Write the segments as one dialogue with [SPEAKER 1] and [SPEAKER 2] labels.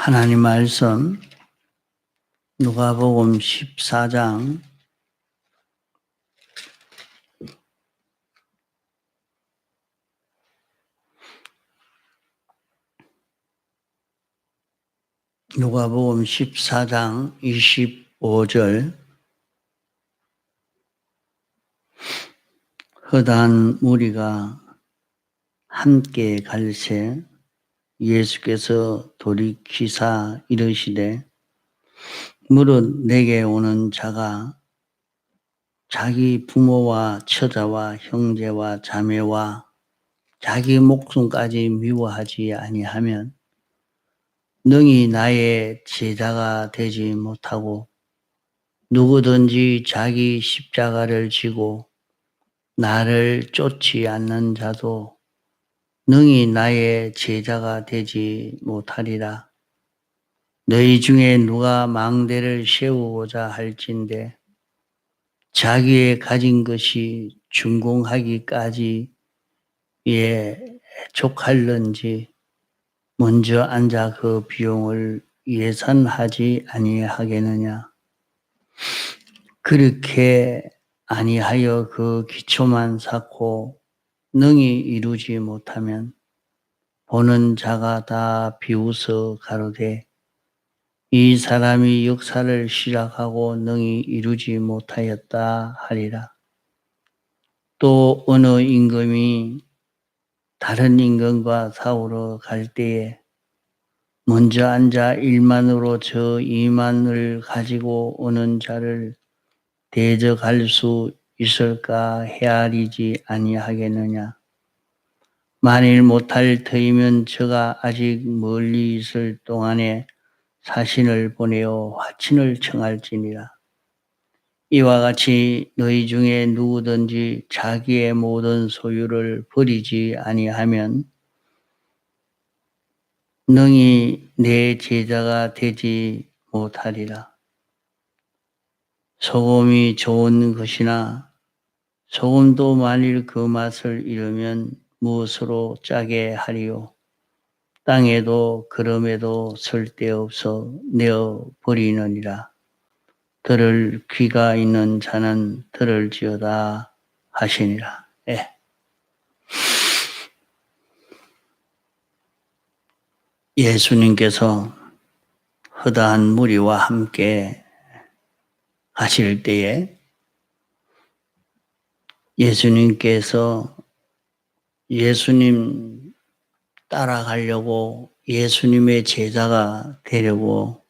[SPEAKER 1] 하나님 말씀 누가복음 14장 25절 허다한 무리가 함께 갈새 예수께서 돌이키사 이르시되 무릇 내게 오는 자가 자기 부모와 처자와 형제와 자매와 자기 목숨까지 미워하지 아니하면 능히 나의 제자가 되지 못하고 누구든지 자기 십자가를 지고 나를 쫓지 않는 자도 능히 나의 제자가 되지 못하리라. 너희 중에 누가 망대를 세우고자 할진대 자기의 가진 것이 준공하기까지에 족할는지 먼저 앉아 그 비용을 예산하지 아니하겠느냐. 그렇게 아니하여 그 기초만 쌓고 능히 이루지 못하면 보는 자가 다 비웃어 가로되 이 사람이 역사를 시작하고 능히 이루지 못하였다 하리라. 또 어느 임금이 다른 임금과 싸우러 갈 때에 먼저 앉아 1만으로 저 2만을 가지고 오는 자를 대적할 수 있을까 헤아리지 아니하겠느냐. 만일 못할 터이면 저가 아직 멀리 있을 동안에 사신을 보내어 화친을 청할지니라. 이와 같이 너희 중에 누구든지 자기의 모든 소유를 버리지 아니하면 능히 내 제자가 되지 못하리라. 소금이 좋은 것이나 소금도 만일 그 맛을 잃으면 무엇으로 짜게 하리요. 땅에도 그럼에도 쓸데없어 내어 버리느니라. 들을 귀가 있는 자는 들을지어다 하시니라. 예. 예수님께서 허다한 무리와 함께 하실 때에 예수님께서 예수님 따라가려고 예수님의 제자가 되려고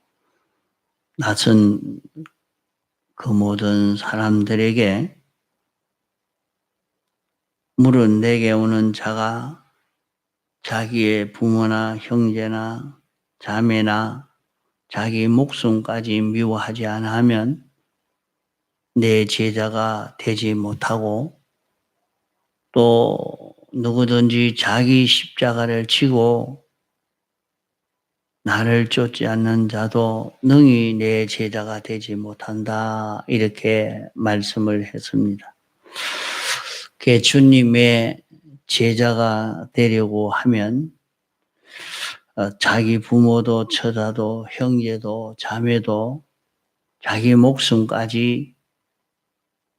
[SPEAKER 1] 나선 그 모든 사람들에게 무릇 내게 오는 자가 자기의 부모나 형제나 자매나 자기 목숨까지 미워하지 않으면 내 제자가 되지 못하고 또 누구든지 자기 십자가를 지고 나를 쫓지 않는 자도 능히 내 제자가 되지 못한다. 이렇게 말씀을 했습니다. 주님의 제자가 되려고 하면 자기 부모도 처자도 형제도 자매도 자기 목숨까지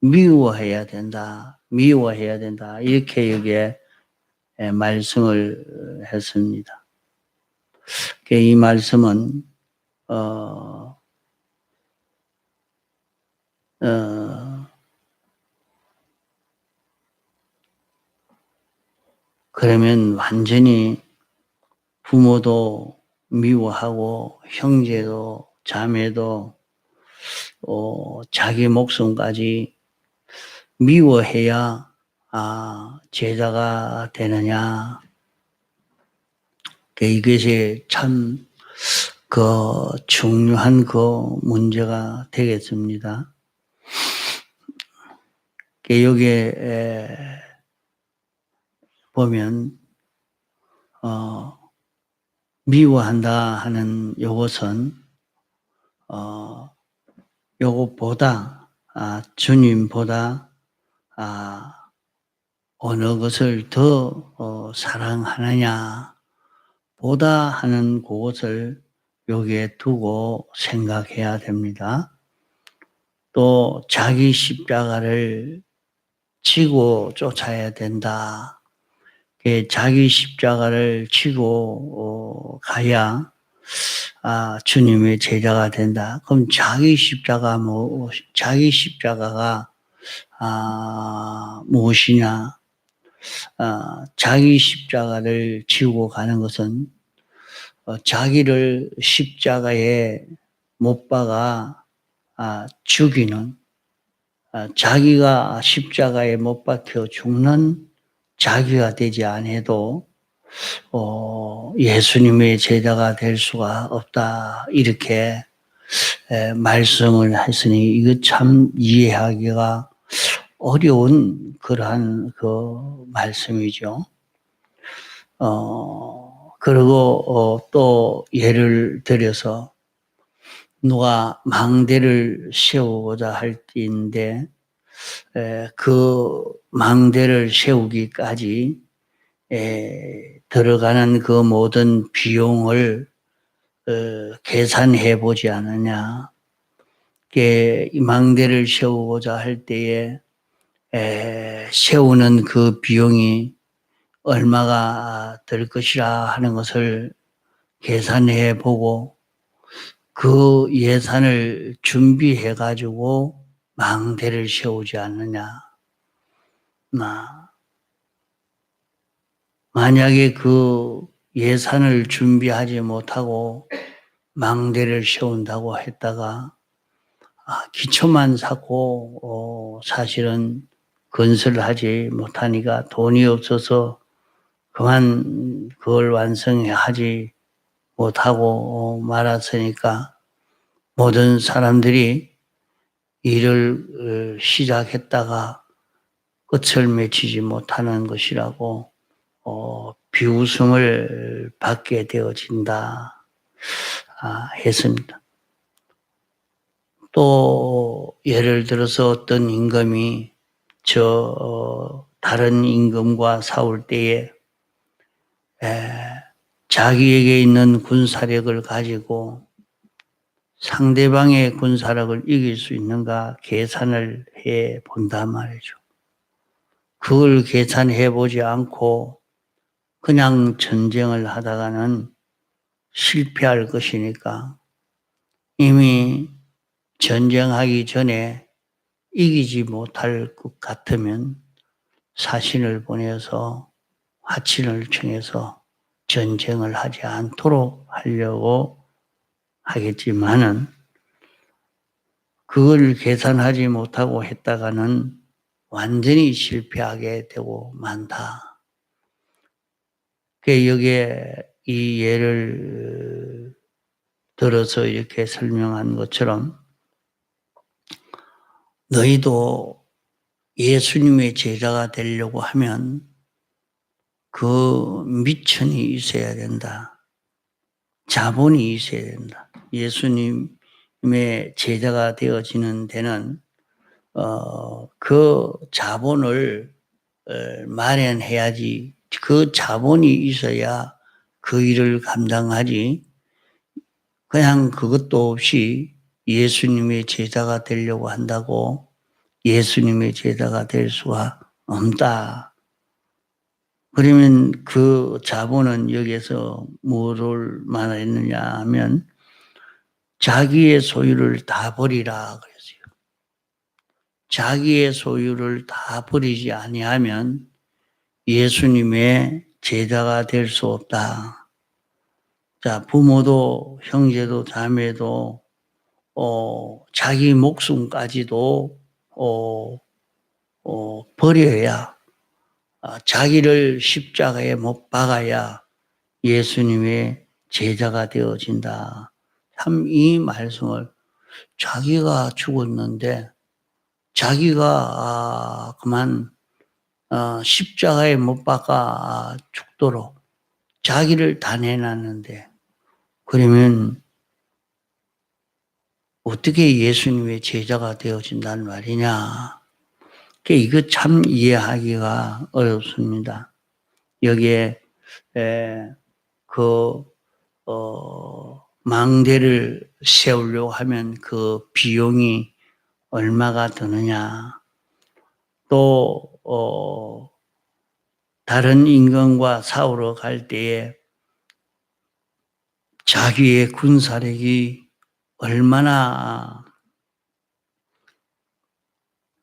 [SPEAKER 1] 미워해야 된다. 이렇게 여기에 말씀을 했습니다. 이 말씀은 그러면 완전히 부모도 미워하고 형제도 자매도 자기 목숨까지 미워해야 제자가 되느냐. 이것이 참 중요한 문제가 되겠습니다. 여기에 보면 미워한다 하는 요것은 요것보다 주님보다 어느 것을 더 사랑하느냐 보다 하는 그것을 여기에 두고 생각해야 됩니다. 또 자기 십자가를 지고 쫓아야 된다. 자기 십자가를 지고 가야 주님의 제자가 된다. 그럼 자기 십자가가 무엇이냐? 자기 십자가를 지고 가는 것은 자기를 십자가에 못 박아 죽이는, 자기가 십자가에 못 박혀 죽는 자기가 되지 않아도 예수님의 제자가 될 수가 없다. 이렇게 말씀을 했으니 이거 참 이해하기가 어려운 그러한 그 말씀이죠. 그리고 또 예를 들어서 누가 망대를 세우고자 할 때인데 그 망대를 세우기까지 들어가는 그 모든 비용을 계산해 보지 않느냐. 이 망대를 세우고자 할 때에 세우는 그 비용이 얼마가 들 것이라 하는 것을 계산해 보고 그 예산을 준비해 가지고 망대를 세우지 않느냐. 만약에 그 예산을 준비하지 못하고 망대를 세운다고 했다가 기초만 쌓고 사실은 건설을 하지 못하니까 돈이 없어서 그만 그걸 완성하지 못하고 말았으니까 모든 사람들이 일을 시작했다가 끝을 맺히지 못하는 것이라고 비웃음을 받게 되어진다 했습니다. 또 예를 들어서 어떤 임금이 다른 임금과 싸울 때에 자기에게 있는 군사력을 가지고 상대방의 군사력을 이길 수 있는가 계산을 해 본단 말이죠. 그걸 계산해 보지 않고 그냥 전쟁을 하다가는 실패할 것이니까 이미 전쟁하기 전에 이기지 못할 것 같으면 사신을 보내서 화친을 청해서 전쟁을 하지 않도록 하려고 하겠지만은 그걸 계산하지 못하고 했다가는 완전히 실패하게 되고 만다. 여기에 이 예를 들어서 이렇게 설명한 것처럼 너희도 예수님의 제자가 되려고 하면 그 미천이 있어야 된다. 자본이 있어야 된다. 예수님의 제자가 되어지는 데는 그 자본을 마련해야지. 그 자본이 있어야 그 일을 감당하지. 그냥 그것도 없이 예수님의 제자가 되려고 한다고 예수님의 제자가 될 수가 없다. 그러면 그 자본은 여기서 뭐를 말했느냐 하면 자기의 소유를 다 버리라 그랬어요. 자기의 소유를 다 버리지 아니하면 예수님의 제자가 될 수 없다. 자, 부모도 형제도 자매도 자기 목숨까지도 버려야 자기를 십자가에 못 박아야 예수님의 제자가 되어진다. 참 이 말씀을 자기가 죽었는데 자기가 그만 십자가에 못 박아 죽도록 자기를 다 내놨는데 그러면 어떻게 예수님의 제자가 되어진다는 말이냐. 이거 참 이해하기가 어렵습니다. 여기에 망대를 세우려고 하면 그 비용이 얼마가 드느냐. 또 다른 임금과 싸우러 갈 때에 자기의 군사력이 얼마나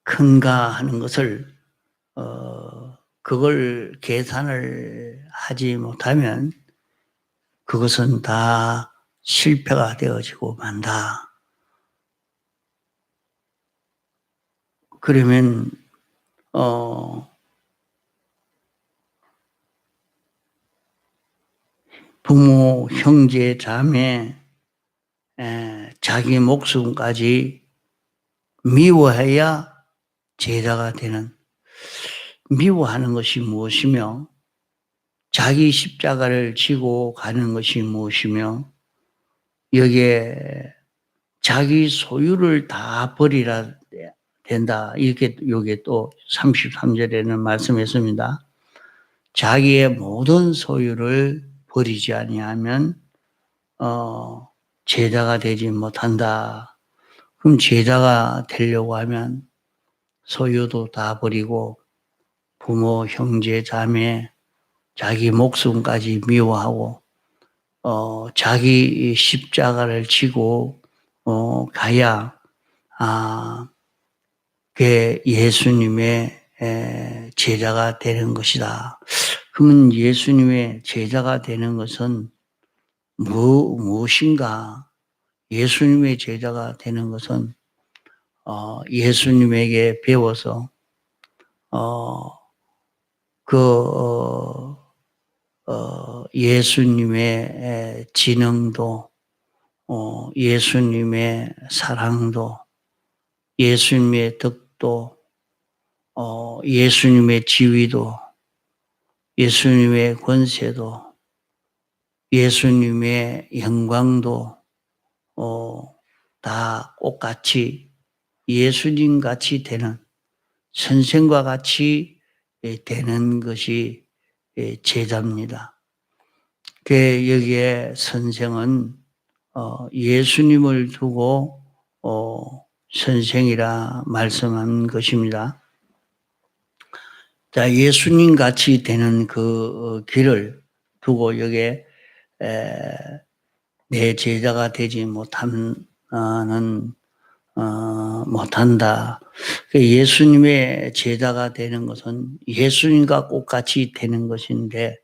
[SPEAKER 1] 큰가 하는 것을 그걸 계산을 하지 못하면 그것은 다 실패가 되어지고 만다. 그러면 부모, 형제, 자매, 자기 목숨까지 미워해야 제자가 되는, 미워하는 것이 무엇이며 자기 십자가를 지고 가는 것이 무엇이며 여기에 자기 소유를 다 버리라 된다. 이렇게 여기 또 33절에는 말씀했습니다. 자기의 모든 소유를 버리지 아니하면 제자가 되지 못한다. 그럼 제자가 되려고 하면 소유도 다 버리고 부모, 형제, 자매, 자기 목숨까지 미워하고 자기 십자가를 지고 가야 그 예수님의 제자가 되는 것이다. 그러면 예수님의 제자가 되는 것은 무엇인가? 예수님의 제자가 되는 것은 예수님에게 배워서 예수님의 지능도 예수님의 사랑도 예수님의 덕도 예수님의 지위도 예수님의 권세도 예수님의 영광도 다 똑같이 예수님 같이 되는 선생과 같이 되는 것이 제자입니다. 여기에 선생은 예수님을 두고 선생이라 말씀한 것입니다. 자, 예수님 같이 되는 그 길을 두고 여기에 내 제자가 되지 못한다. 예수님의 제자가 되는 것은 예수님과 똑같이 되는 것인데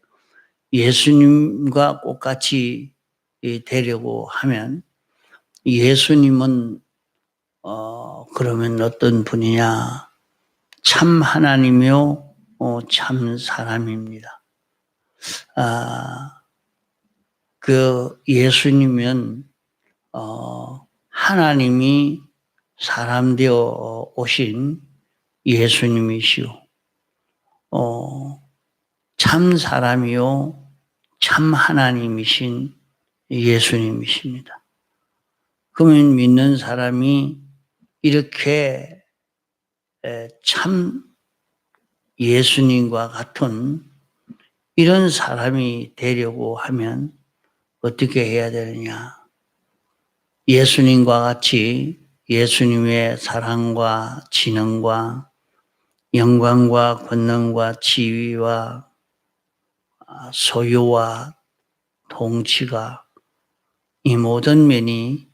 [SPEAKER 1] 예수님과 똑같이 되려고 하면 예수님은 그러면 어떤 분이냐? 참 하나님이요, 참 사람입니다. 그 예수님은 하나님이 사람 되어 오신 예수님이시오. 참 사람이요, 참 하나님이신 예수님이십니다. 그러면 믿는 사람이 이렇게 참 예수님과 같은 이런 사람이 되려고 하면 어떻게 해야 되느냐? 예수님과 같이 예수님의 사랑과 지능과 영광과 권능과 지위와 소유와 통치가 이 모든 면이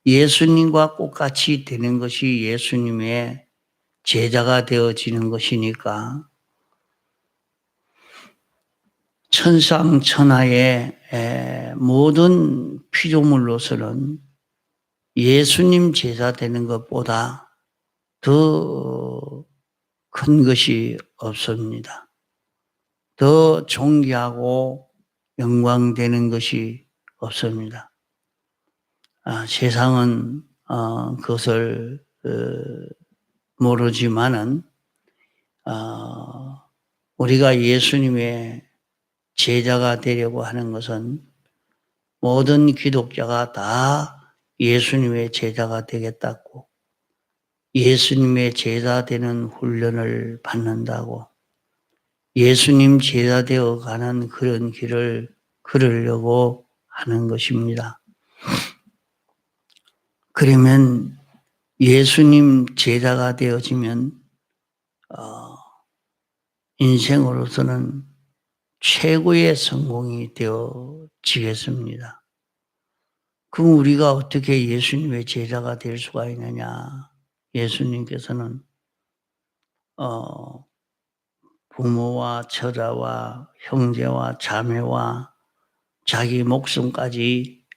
[SPEAKER 1] 예수님과 똑같이 되는 것이 예수님의 제자가 되어지는 것이니까 천상천하의 모든 피조물로서는 예수님 제자 되는 것보다 더 큰 것이 없습니다. 더 존귀하고 영광되는 것이 없습니다. 세상은 그것을 모르지만은 우리가 예수님의 제자가 되려고 하는 것은 모든 기독자가 다 예수님의 제자가 되겠다고 예수님의 제자 되는 훈련을 받는다고 예수님 제자 되어 가는 그런 길을 걸으려고 하는 것입니다. 그러면 예수님 제자가 되어지면 인생으로서는 최고의 성공이 되어지겠습니다. 그럼 우리가 어떻게 예수님의 제자가 될 수가 있느냐? 예수님께서는 부모와 처자와 형제와 자매와 자기 목숨까지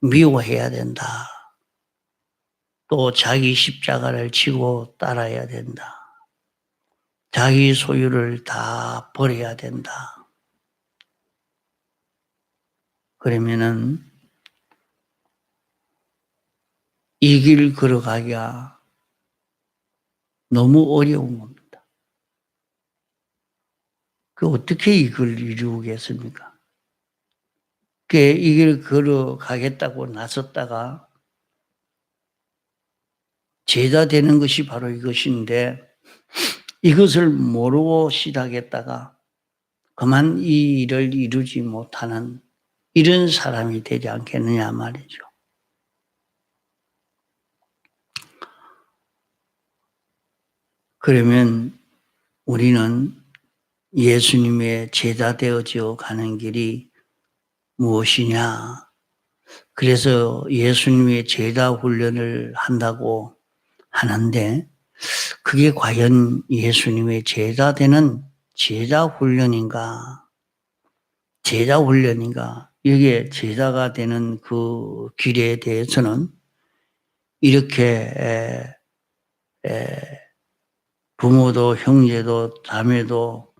[SPEAKER 1] 미워해야 된다. 또 자기 십자가를 지고 따라야 된다. 자기 소유를 다 버려야 된다. 그러면은 이 길 걸어가기가 너무 어려운 겁니다. 그 어떻게 이걸 이루겠습니까? 이 길 걸어가겠다고 나섰다가 제자 되는 것이 바로 이것인데 이것을 모르고 시작했다가 그만 이 일을 이루지 못하는 이런 사람이 되지 않겠느냐 말이죠. 그러면 우리는 예수님의 제자 되어져 가는 길이 무엇이냐? 그래서 예수님의 제자 훈련을 한다고 하는데 그게 과연 예수님의 제자 되는 제자 훈련인가? 제자 훈련인가? 이게 제자가 되는 그 길에 대해서는 이렇게 부모도 형제도 자매도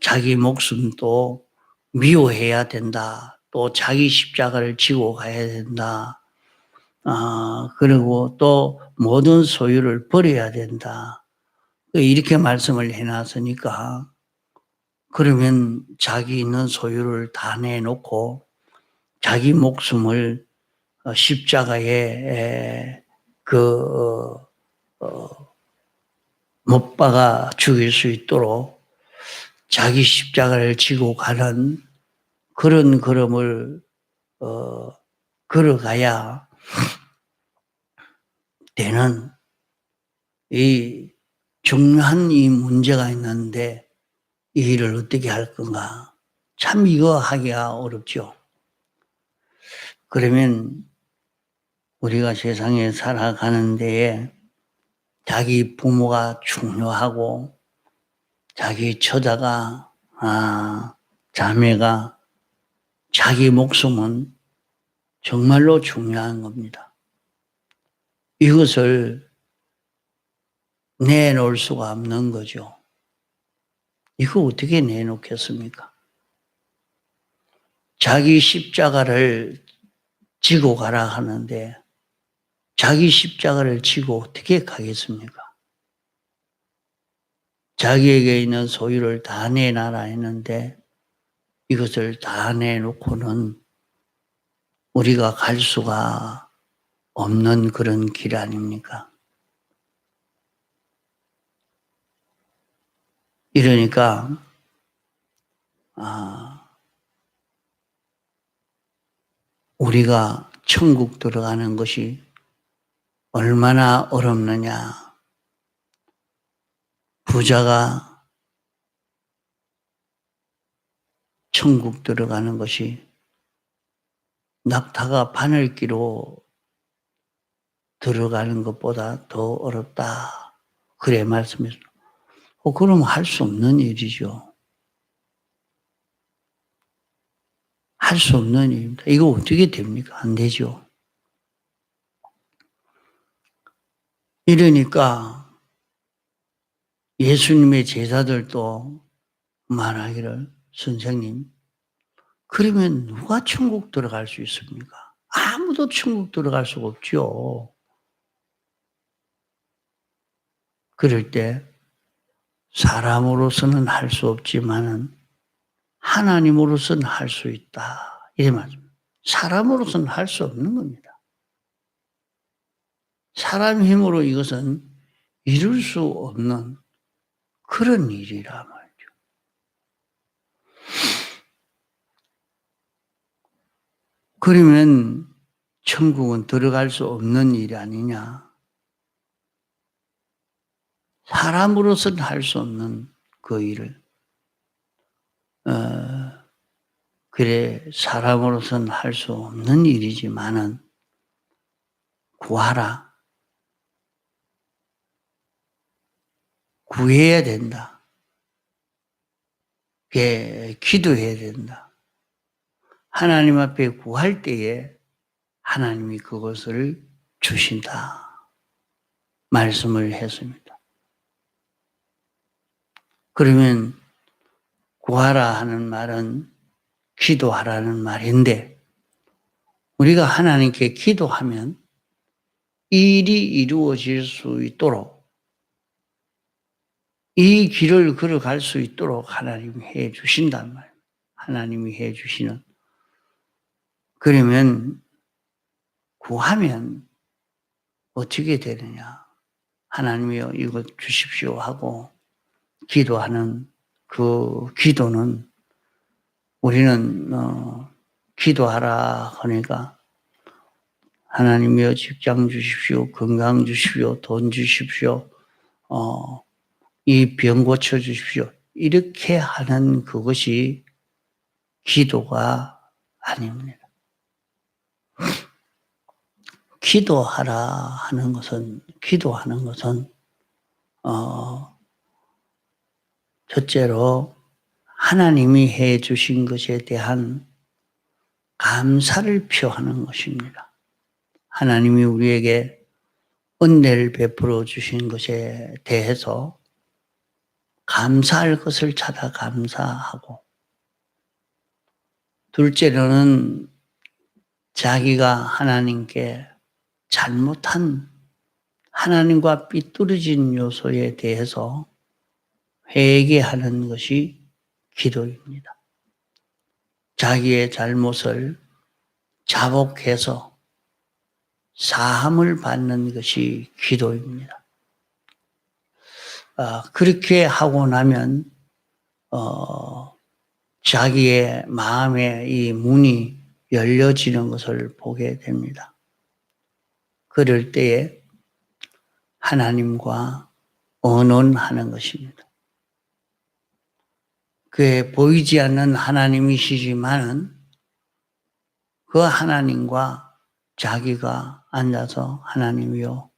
[SPEAKER 1] 자기 목숨도 미워해야 된다. 또 자기 십자가를 지고 가야 된다. 그리고 또 모든 소유를 버려야 된다. 이렇게 말씀을 해놨으니까 그러면 자기 있는 소유를 다 내놓고 자기 목숨을 십자가에 못 박아 죽일 수 있도록 자기 십자가를 지고 가는 그런 걸음을 걸어가야 되는 이 중요한 이 문제가 있는데 이 일을 어떻게 할 건가? 참 이거 하기가 어렵죠. 그러면 우리가 세상에 살아가는 데에 자기 부모가 중요하고 자기 처자가 자매가 자기 목숨은 정말로 중요한 겁니다. 이것을 내놓을 수가 없는 거죠. 이거 어떻게 내놓겠습니까? 자기 십자가를 지고 가라 하는데 자기 십자가를 지고 어떻게 가겠습니까? 자기에게 있는 소유를 다 내놔라 했는데 이것을 다 내놓고는 우리가 갈 수가 없는 그런 길 아닙니까? 이러니까 우리가 천국 들어가는 것이 얼마나 어렵느냐. 부자가 천국 들어가는 것이 낙타가 바늘기로 들어가는 것보다 더 어렵다. 그래 말씀했어요. 그럼 할 수 없는 일이죠. 할 수 없는 일입니다. 이거 어떻게 됩니까? 안 되죠. 이러니까 예수님의 제자들도 말하기를 선생님, 그러면 누가 천국 들어갈 수 있습니까? 아무도 천국 들어갈 수가 없죠. 그럴 때 사람으로서는 할 수 없지만은 하나님으로서는 할 수 있다. 이 말입니다. 사람으로서는 할 수 없는 겁니다. 사람 힘으로 이것은 이룰 수 없는 그런 일이라 말이죠. 그러면 천국은 들어갈 수 없는 일이 아니냐. 사람으로서는 할 수 없는 그 일을. 그래, 사람으로서는 할 수 없는 일이지만은 구하라. 구해야 된다. 기도해야 된다. 하나님 앞에 구할 때에 하나님이 그것을 주신다. 말씀을 했습니다. 그러면 구하라 하는 말은 기도하라는 말인데 우리가 하나님께 기도하면 일이 이루어질 수 있도록 이 길을 걸어갈 수 있도록 하나님이 해 주신단 말이에요. 하나님이 해 주시는. 그러면 구하면 어떻게 되느냐. 하나님이여 이것 주십시오 하고 기도하는 그 기도는 우리는 기도하라 하니까 하나님이여 직장 주십시오. 건강 주십시오. 돈 주십시오. 이 병 고쳐 주십시오. 이렇게 하는 그것이 기도가 아닙니다. 기도하는 것은 첫째로 하나님이 해 주신 것에 대한 감사를 표하는 것입니다. 하나님이 우리에게 은혜를 베풀어 주신 것에 대해서 감사할 것을 찾아 감사하고, 둘째로는 자기가 하나님께 잘못한 하나님과 삐뚤어진 요소에 대해서 회개하는 것이 기도입니다. 자기의 잘못을 자복해서 사함을 받는 것이 기도입니다. 그렇게 하고 나면 자기의 마음의 이 문이 열려지는 것을 보게 됩니다. 그럴 때에 하나님과 언언하는 것입니다. 그게 보이지 않는 하나님이시지만은 그 하나님과 자기가 앉아서 하나님이요,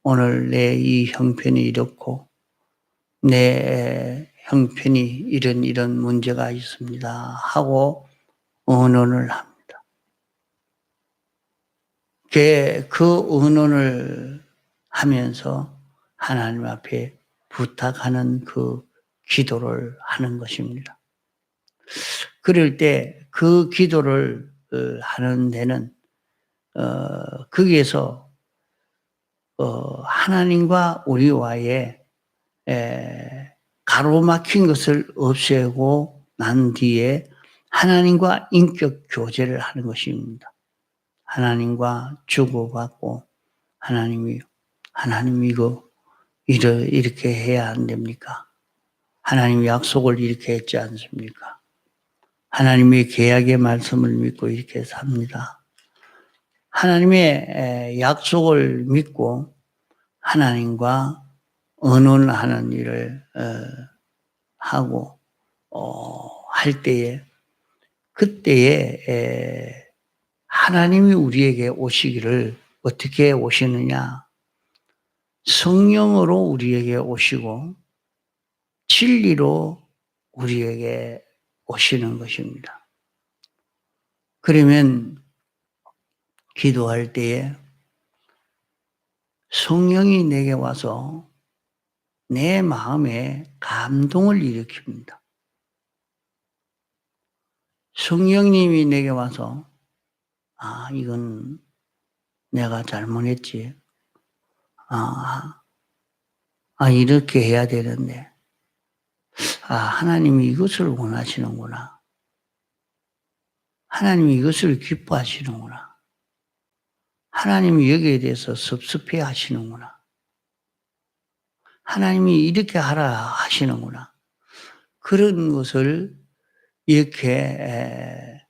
[SPEAKER 1] 오늘 내 이 형편이 이렇고 내 형편이 이런 문제가 있습니다 하고 언언을 합니다. 그 언언을 하면서 하나님 앞에 부탁하는 그 기도를 하는 것입니다. 그럴 때 그 기도를 하는 데는 거기에서 하나님과 우리와의 가로막힌 것을 없애고 난 뒤에 하나님과 인격 교제를 하는 것입니다. 하나님과 주고받고 하나님 이거 이렇게 해야 안 됩니까? 하나님 약속을 이렇게 했지 않습니까? 하나님의 계약의 말씀을 믿고 이렇게 삽니다. 하나님의 약속을 믿고 하나님과 언언하는 일을 하고 할 때에 그때에 하나님이 우리에게 오시기를 어떻게 오시느냐? 성령으로 우리에게 오시고 진리로 우리에게 오시는 것입니다. 그러면 기도할 때에 성령이 내게 와서 내 마음에 감동을 일으킵니다. 성령님이 내게 와서 이건 내가 잘못했지. 이렇게 해야 되는데. 하나님이 이것을 원하시는구나. 하나님이 이것을 기뻐하시는구나. 하나님이 여기에 대해서 섭섭해 하시는구나. 하나님이 이렇게 하라 하시는구나. 그런 것을 이렇게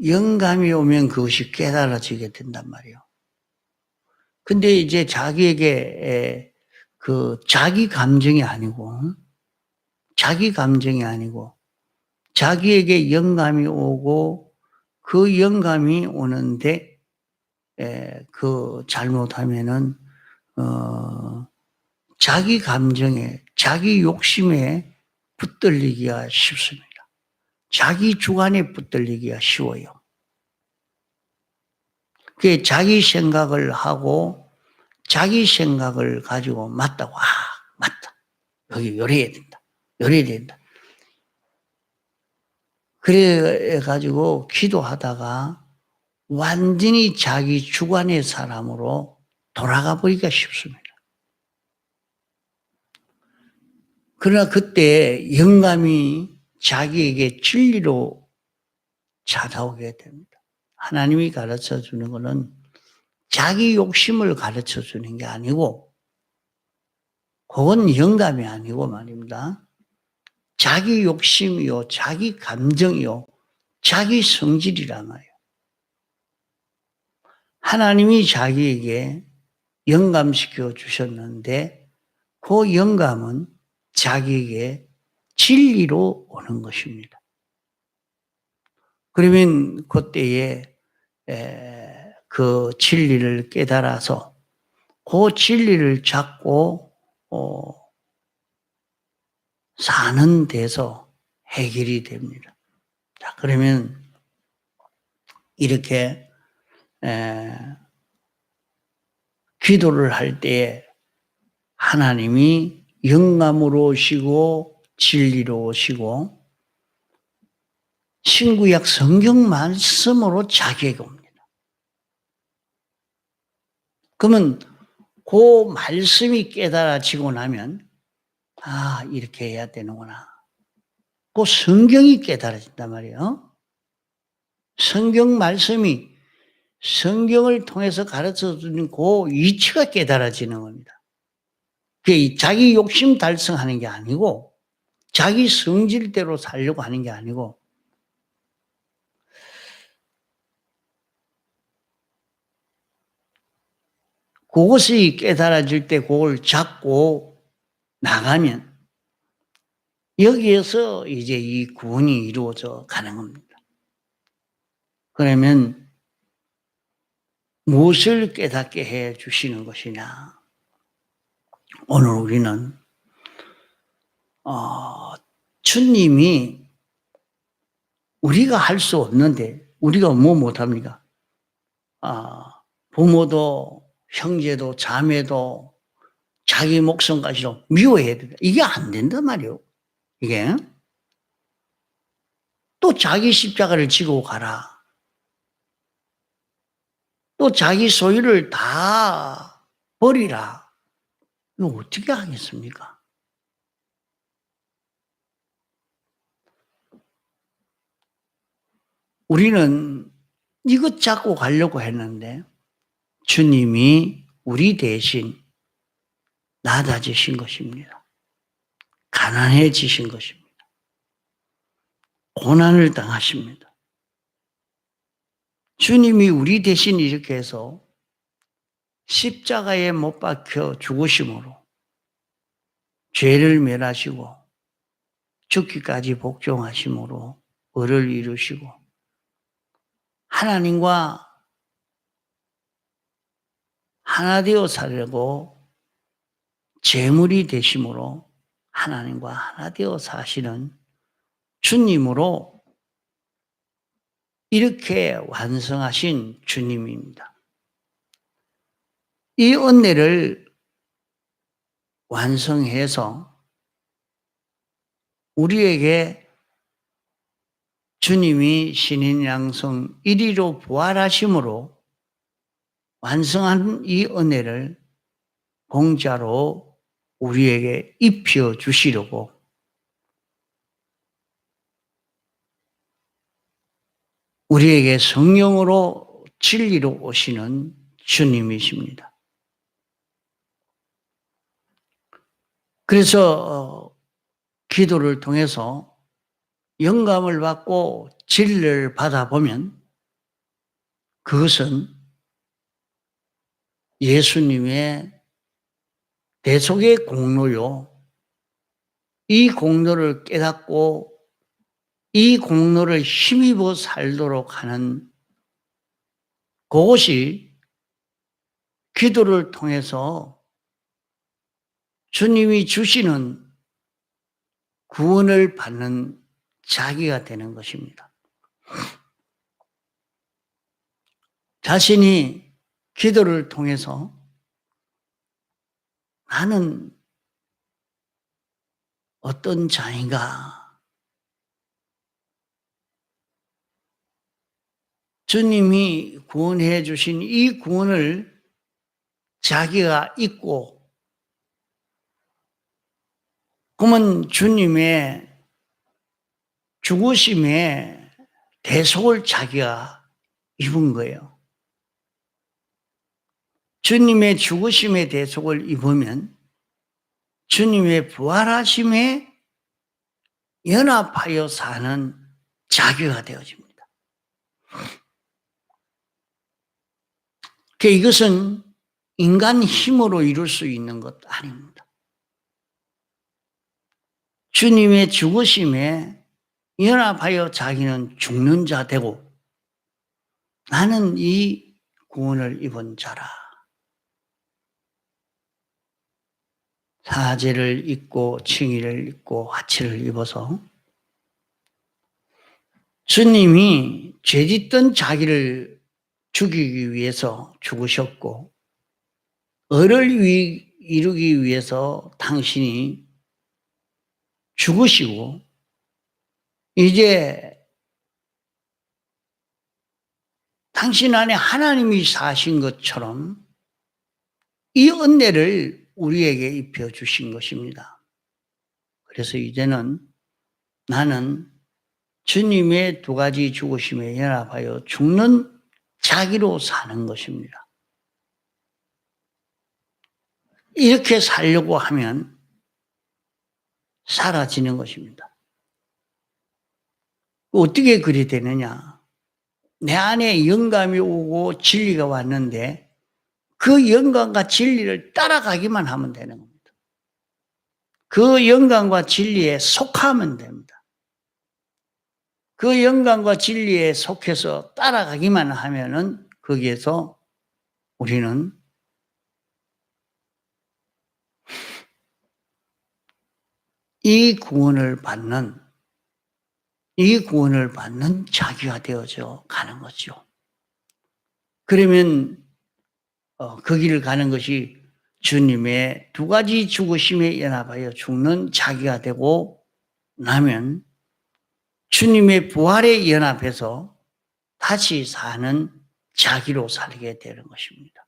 [SPEAKER 1] 영감이 오면 그것이 깨달아지게 된단 말이에요. 근데 이제 자기에게 그 자기 감정이 아니고 자기에게 영감이 오고 그 영감이 오는데 그 잘못하면은 자기 감정에 자기 욕심에 붙들리기가 쉽습니다. 자기 주관에 붙들리기가 쉬워요. 그 자기 생각을 하고 자기 생각을 가지고 맞다고 맞다. 여기 요래야 된다. 요래야 된다. 그래 가지고 기도하다가 완전히 자기 주관의 사람으로 돌아가 버리기가 쉽습니다. 그러나 그때 영감이 자기에게 진리로 찾아오게 됩니다. 하나님이 가르쳐 주는 것은 자기 욕심을 가르쳐 주는 게 아니고 그건 영감이 아니고 말입니다. 자기 욕심이요, 자기 감정이요, 자기 성질이란 말이에요. 하나님이 자기에게 영감시켜 주셨는데 그 영감은 자기에게 진리로 오는 것입니다. 그러면 그때에 그 진리를 깨달아서 그 진리를 잡고 사는 데서 해결이 됩니다. 자, 그러면 이렇게 기도를 할 때에 하나님이 영감으로 오시고 진리로 오시고 신구약 성경 말씀으로 자기에게 옵니다. 그러면 그 말씀이 깨달아지고 나면 이렇게 해야 되는구나. 그 성경이 깨달아진단 말이에요. 성경 말씀이 성경을 통해서 가르쳐 주는 그 이치가 깨달아지는 겁니다. 그게 자기 욕심 달성하는 게 아니고 자기 성질대로 살려고 하는 게 아니고 그것이 깨달아질 때 그걸 잡고 나가면 여기에서 이제 이 구원이 이루어져 가는 겁니다. 그러면 무엇을 깨닫게 해 주시는 것이냐? 오늘 우리는 주님이 우리가 할 수 없는데 우리가 뭐 못합니까? 부모도 형제도 자매도 자기 목숨까지도 미워해야 된다. 이게 안 된단 말이에요. 이게 또 자기 십자가를 지고 가라. 또 자기 소유를 다 버리라. 이거 어떻게 하겠습니까? 우리는 이것 잡고 가려고 했는데 주님이 우리 대신 낮아지신 것입니다. 가난해지신 것입니다. 고난을 당하십니다. 주님이 우리 대신 이렇게 해서 십자가에 못 박혀 죽으심으로 죄를 멸하시고 죽기까지 복종하심으로 의를 이루시고 하나님과 하나 되어 살고 제물이 되심으로 하나님과 하나 되어 사시는 주님으로 이렇게 완성하신 주님입니다. 이 은혜를 완성해서 우리에게 주님이 신인 양성 1위로 부활하심으로 완성한 이 은혜를 공짜로 우리에게 입혀 주시려고 우리에게 성령으로 진리로 오시는 주님이십니다. 그래서 기도를 통해서 영감을 받고 진리를 받아보면 그것은 예수님의 대속의 공로요. 이 공로를 깨닫고 이 공로를 힘입어 살도록 하는 그것이 기도를 통해서 주님이 주시는 구원을 받는 자기가 되는 것입니다. 자신이 기도를 통해서 나는 어떤 자인가? 주님이 구원해 주신 이 구원을 자기가 잊고, 그러면 주님의 죽으심의 대속을 자기가 입은 거예요. 주님의 죽으심의 대속을 입으면 주님의 부활하심에 연합하여 사는 자기가 되어집니다. 이것은 인간 힘으로 이룰 수 있는 것 아닙니다. 주님의 죽으심에 연합하여 자기는 죽는 자 되고 나는 이 구원을 입은 자라. 사제를 입고 칭의를 입고 화치를 입어서 주님이 죄짓던 자기를 죽이기 위해서 죽으셨고 의를 이루기 위해서 당신이 죽으시고 이제 당신 안에 하나님이 사신 것처럼 이 은혜를 우리에게 입혀주신 것입니다. 그래서 이제는 나는 주님의 두 가지 죽으심에 연합하여 죽는 자기로 사는 것입니다. 이렇게 살려고 하면 사라지는 것입니다. 어떻게 그리 되느냐? 내 안에 영감이 오고 진리가 왔는데 그 영감과 진리를 따라가기만 하면 되는 겁니다. 그 영감과 진리에 속하면 됩니다. 그 영감과 진리에 속해서 따라가기만 하면은 거기에서 우리는 이 구원을 받는 자기가 되어져 가는 거죠. 그러면 그 길을 가는 것이 주님의 두 가지 죽으심에 연합하여 죽는 자기가 되고 나면 주님의 부활에 연합해서 다시 사는 자기로 살게 되는 것입니다.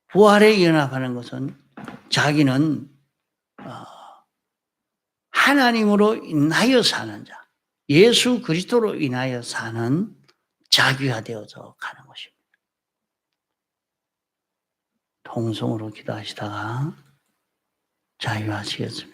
[SPEAKER 1] 부활에 연합하는 것은 자기는 하나님으로 인하여 사는 자, 예수 그리스도로 인하여 사는 자기가 되어서 가는 것입니다. 통성으로 기도하시다가 자유하시겠습니다.